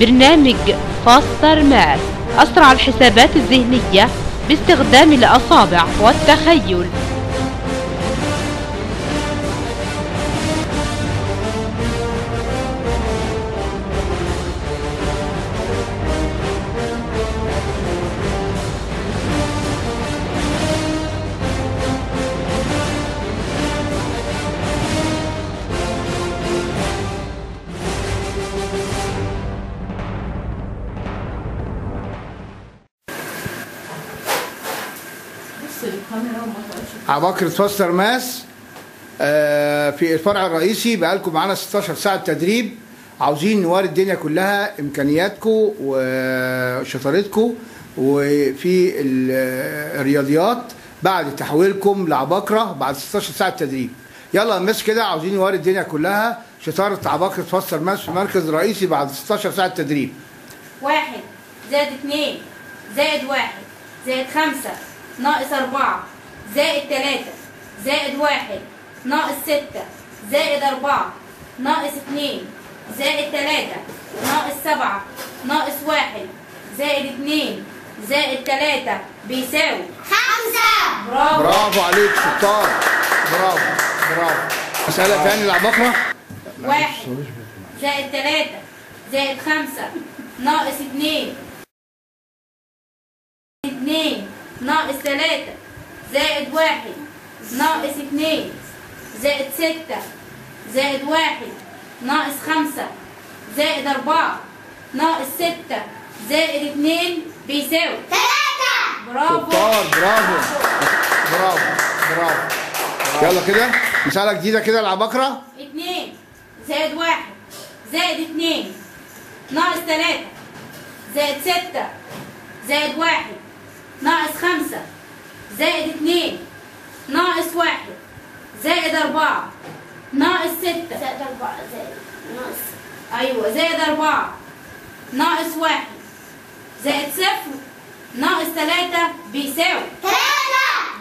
برنامج فاستر ماث، أسرع الحسابات الذهنية باستخدام الأصابع والتخيل. عباقرة فاستر ماث في الفرع الرئيسي بقالكم معانا 16 ساعة تدريب. عاوزين نوري الدنيا كلها إمكانياتكم وشطارتكم وفي الرياضيات بعد تحويلكم لعباقرة بعد 16 ساعة تدريب. يلا نمس كده، عاوزين نوري الدنيا كلها شطارة عباقرة فاستر ماث في المركز الرئيسي بعد 16 ساعة تدريب. 1 زائد 2 زائد 1 زائد 5 ناقص 4 زائد 3 زائد 1 ناقص 6 زائد 4 ناقص 2 زائد 3 ناقص 7 ناقص 1 زائد 2 زائد 3 بيساوي 5. برافو برافو عليك، شطار، برافو برافو. مسألة تاني للعباقرة. 1 زائد 3 زائد 5 ناقص 2 ناقص 3 زائد 1 ناقص 2 زائد 6 زائد 1 ناقص 5 زائد 4 ناقص 6 زائد 2 بيساوي 3. برافو شطار، برافو برافو برافو. يلا كده مسألة جديدة كده للعباقرة. 2 زائد 1 زائد 2 ناقص 3 زائد 6 زائد 1 ناقص 5 زائد 2 ناقص 1 زائد 4 ناقص 6 زائد 4 زائد ناقص ايوه زائد 4 ناقص 1 زائد 0 ناقص 3 بيساوي 3.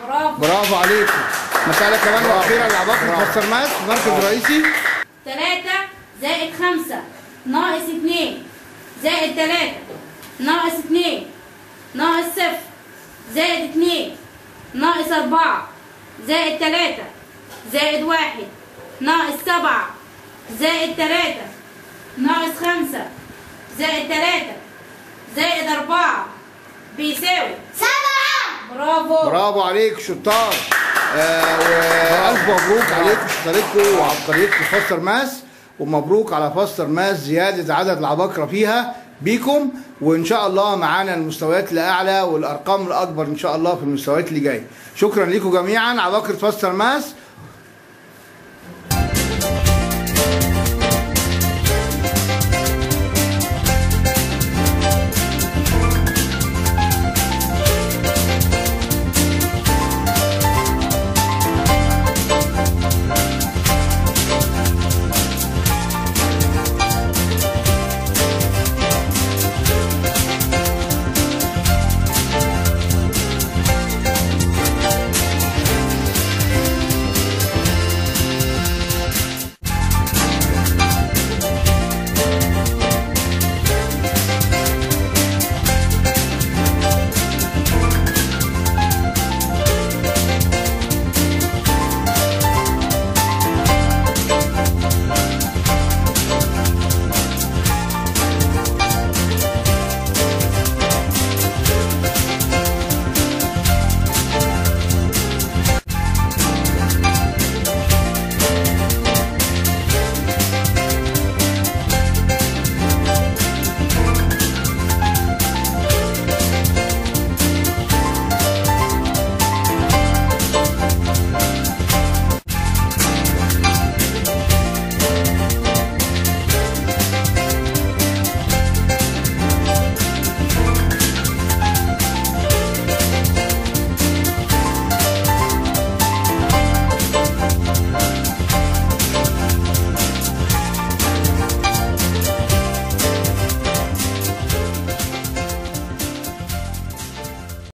برافو برافو عليكم. مسألة كمان وأخيرة للعباقرة فاستر ماث في المركز الرئيسي. 3 زائد 5 ناقص 2 زائد 3 ناقص 2 ناقص 0 زائد 2 ناقص 4 زائد 3 زائد 1 ناقص 7 زائد 3 ناقص 5 زائد 3 زائد 4 بيساوي 7. برافو برافو عليك، شطار. والف مبروك عليكم شطارتكم وعبقريتكم في فاستر ماث، ومبروك على فاستر ماث زياده عدد العباقره فيها بيكم، وان شاء الله معانا المستويات الاعلى والارقام الاكبر ان شاء الله في المستويات اللي جايه. شكرا لكم جميعا. عباقرة فاستر ماث